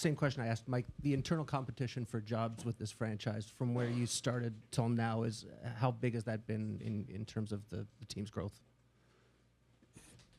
same question I asked Mike. The internal competition for jobs with this franchise, from where you started till now, is how big has that been in terms of the team's growth?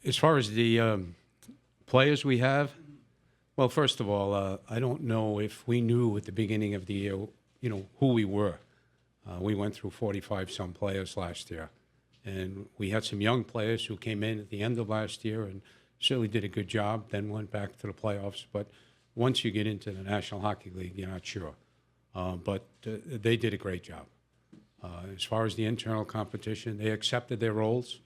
As far as the players we have, well, first of all, I don't know if we knew at the beginning of the year, who we were. We went through 45-some players last year, and we had some young players who came in at the end of last year and certainly did a good job, then went back to the playoffs. But once you get into the National Hockey League, you're not sure. But they did a great job. As far as the internal competition, they accepted their roles,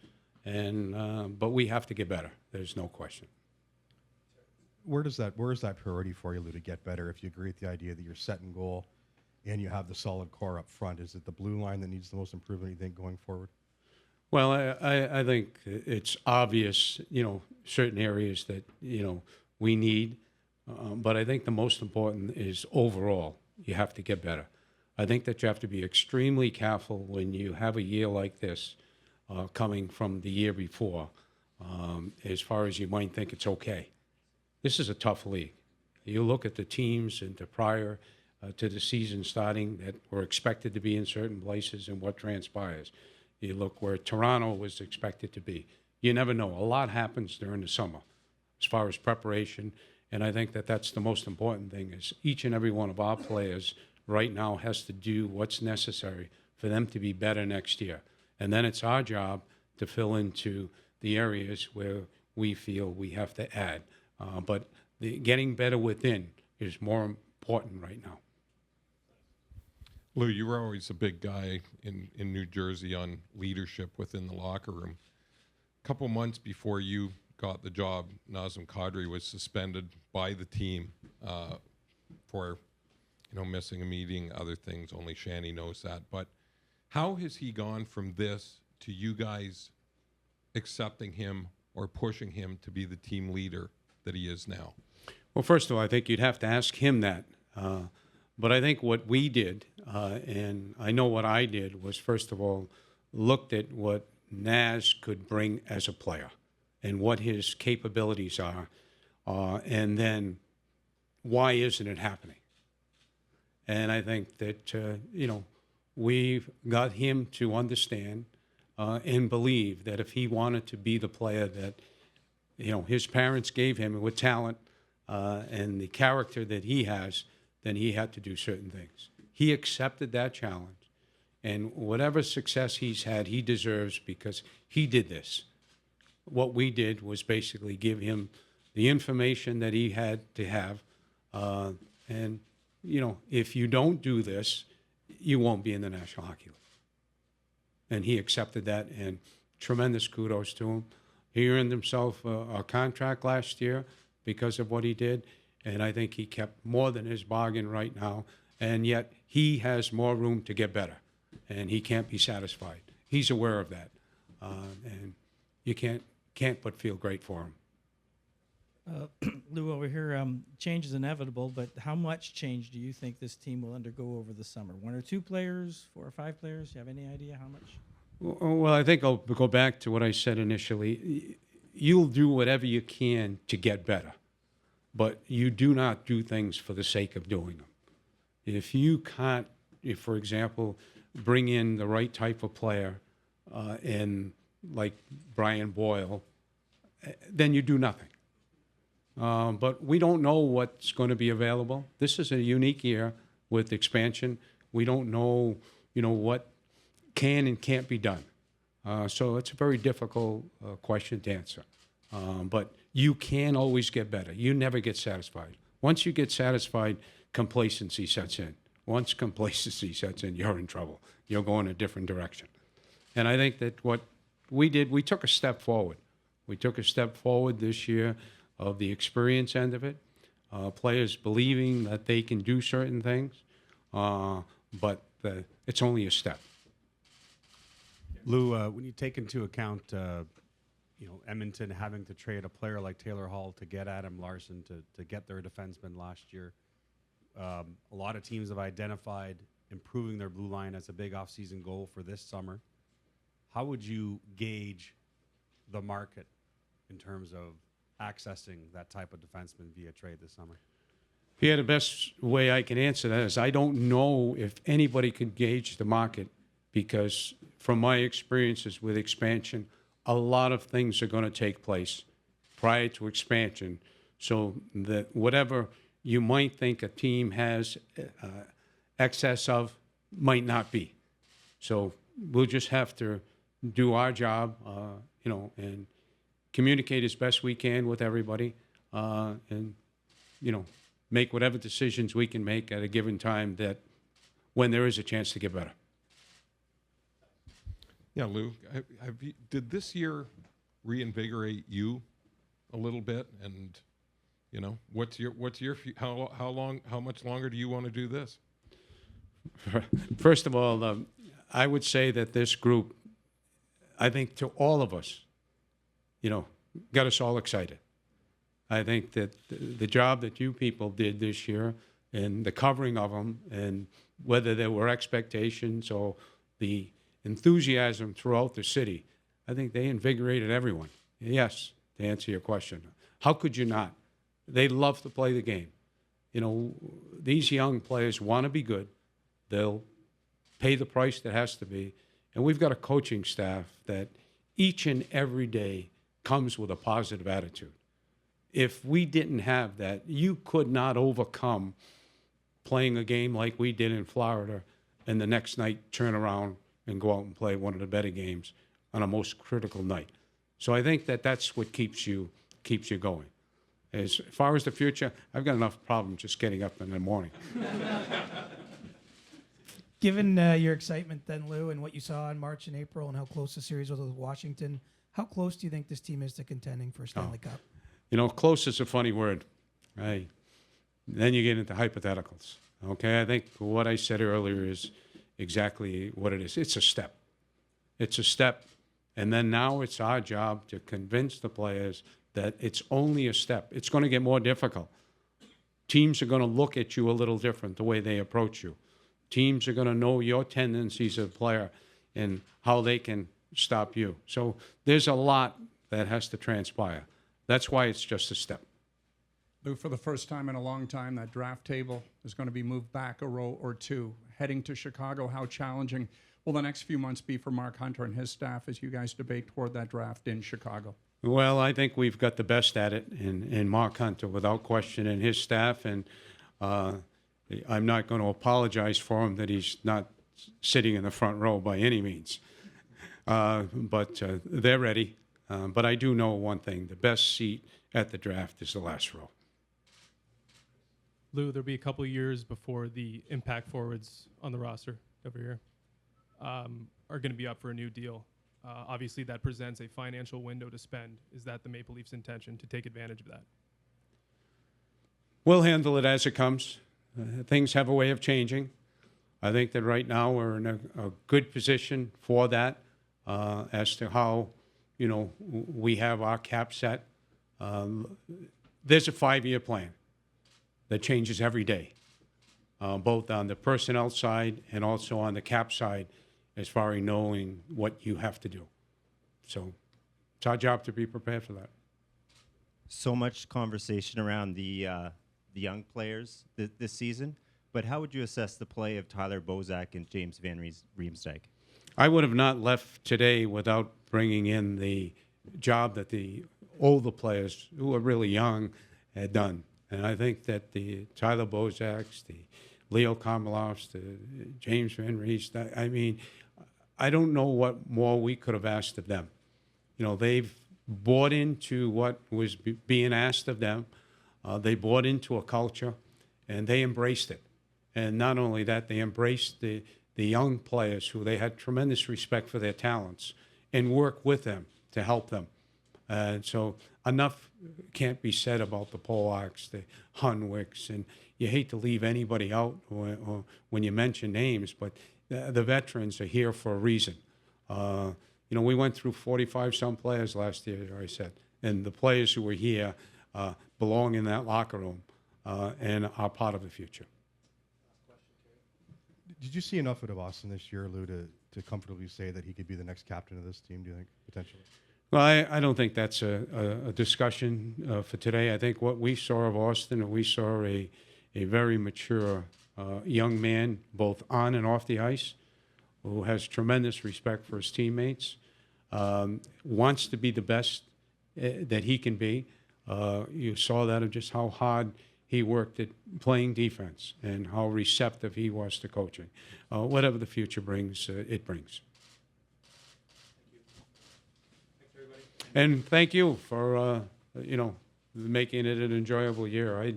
but we have to get better. There's no question. Where is that priority for you, Lou, to get better? If you agree with the idea that you're setting goal and you have the solid core up front, is it the blue line that needs the most improvement, you think, going forward? Well, I think it's obvious, certain areas that, we need. But I think the most important is overall, you have to get better. I think that you have to be extremely careful when you have a year like this coming from the year before, as far as you might think it's okay. This is a tough league. You look at the teams and prior to the season starting that were expected to be in certain places and what transpires. You look where Toronto was expected to be. You never know. A lot happens during the summer as far as preparation, and I think that that's the most important thing is each and every one of our players right now has to do what's necessary for them to be better next year. And then it's our job to fill into the areas where we feel we have to add. But getting better within is more important right now. Lou, you were always a big guy in New Jersey on leadership within the locker room. A couple months before you got the job, Nazem Kadri was suspended by the team for missing a meeting, other things. Only Shanny knows that. But how has he gone from this to you guys accepting him or pushing him to be the team leader that he is now? Well, first of all, I think you'd have to ask him that. But I think what we did, and I know what I did, was first of all, looked at what Naz could bring as a player and what his capabilities are, and then why isn't it happening? And I think that, we've got him to understand and believe that if he wanted to be the player that, his parents gave him with talent and the character that he has, then he had to do certain things. He accepted that challenge, and whatever success he's had, he deserves because he did this. What we did was basically give him the information that he had to have, and, if you don't do this, you won't be in the National Hockey League. And he accepted that, and tremendous kudos to him. He earned himself a contract last year because of what he did, and I think he kept more than his bargain right now, and yet he has more room to get better, and he can't be satisfied. He's aware of that, and you can't but feel great for him. Lou, over here, change is inevitable, but how much change do you think this team will undergo over the summer? 1 or 2 players, 4 or 5 players? Do you have any idea how much? Well, I think I'll go back to what I said initially. You'll do whatever you can to get better, but you do not do things for the sake of doing them. If you can't, for example, bring in the right type of player, and like Brian Boyle, then you do nothing. But we don't know what's going to be available. This is a unique year with expansion. We don't know, what can and can't be done. So it's a very difficult question to answer. But you can always get better. You never get satisfied. Once you get satisfied, complacency sets in. Once complacency sets in, you're in trouble. You're going a different direction. And I think that what we did, we took a step forward. We took a step forward this year of the experience end of it, players believing that they can do certain things, but it's only a step. Lou, when you take into account, Edmonton having to trade a player like Taylor Hall to get Adam Larson to get their defenseman last year, a lot of teams have identified improving their blue line as a big offseason goal for this summer. How would you gauge the market in terms of accessing that type of defenseman via trade this summer? Yeah, the best way I can answer that is I don't know if anybody could gauge the market because from my experiences with expansion, a lot of things are going to take place prior to expansion. So that whatever you might think a team has excess of might not be. So we'll just have to do our job, and communicate as best we can with everybody, and make whatever decisions we can make at a given time that when there is a chance to get better. Yeah, Lou, did this year reinvigorate you a little bit? And what's your how much longer do you want to do this? First of all, I would say that this group, I think to all of us, got us all excited. I think that the job that you people did this year and the covering of them, and whether there were expectations or the enthusiasm throughout the city, I think they invigorated everyone. Yes, to answer your question. How could you not? They love to play the game. These young players want to be good. They'll pay the price that has to be. And we've got a coaching staff that each and every day comes with a positive attitude. If we didn't have that, you could not overcome playing a game like we did in Florida and the next night turn around and go out and play one of the better games on a most critical night. So I think that that's what keeps you going. As far as the future, I've got enough problems just getting up in the morning. Given your excitement then, Lou, and what you saw in March and April and how close the series was with Washington, how close do you think this team is to contending for a Stanley Cup? Close is a funny word, right? Then you get into hypotheticals, okay? I think what I said earlier is exactly what it is. It's a step. It's a step, and then now it's our job to convince the players that it's only a step. It's going to get more difficult. Teams are going to look at you a little different, the way they approach you. Teams are going to know your tendencies as a player and how they can stop you. So there's a lot that has to transpire. That's why it's just a step. Lou, for the first time in a long time, that draft table is going to be moved back a row or two. Heading to Chicago, how challenging will the next few months be for Mark Hunter and his staff as you guys debate toward that draft in Chicago? Well, I think we've got the best at it in Mark Hunter, without question, and his staff. And I'm not going to apologize for him that he's not sitting in the front row by any means. But they're ready. But I do know one thing. The best seat at the draft is the last row. Lou, there'll be a couple of years before the impact forwards on the roster every year are going to be up for a new deal. Obviously, that presents a financial window to spend. Is that the Maple Leafs' intention, to take advantage of that? We'll handle it as it comes. Things have a way of changing. I think that right now we're in a good position for that as to how, we have our cap set. There's a 5-year plan that changes every day, both on the personnel side and also on the cap side, as far as knowing what you have to do. So it's our job to be prepared for that. So much conversation around the young players this season, but how would you assess the play of Tyler Bozak and James Van Riemsdyk? I would have not left today without bringing in the job that the older players who are really young had done. And I think that the Tyler Bozaks, the Leo Komarovs, the James Van Riemsdyk, I mean, I don't know what more we could have asked of them. They've bought into what was being asked of them. They bought into a culture, and they embraced it. And not only that, they embraced the young players who they had tremendous respect for their talents and work with them to help them. So enough can't be said about the Polacks, the Hunwicks, and you hate to leave anybody out or when you mention names, but the veterans are here for a reason. We went through 45-some players last year, I said, and the players who were here belong in that locker room and are part of the future. Did you see enough of Boston this year, Lou, to comfortably say that he could be the next captain of this team, do you think, potentially? Well, I don't think that's a discussion for today. I think what we saw of Austin, we saw a a very mature young man, both on and off the ice, who has tremendous respect for his teammates, wants to be the best that he can be. You saw that of just how hard he worked at playing defense and how receptive he was to coaching. Whatever the future brings, it brings. And thank you for, making it an enjoyable year.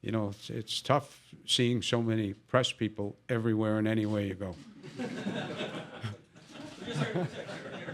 It's tough seeing so many press people everywhere and anywhere you go.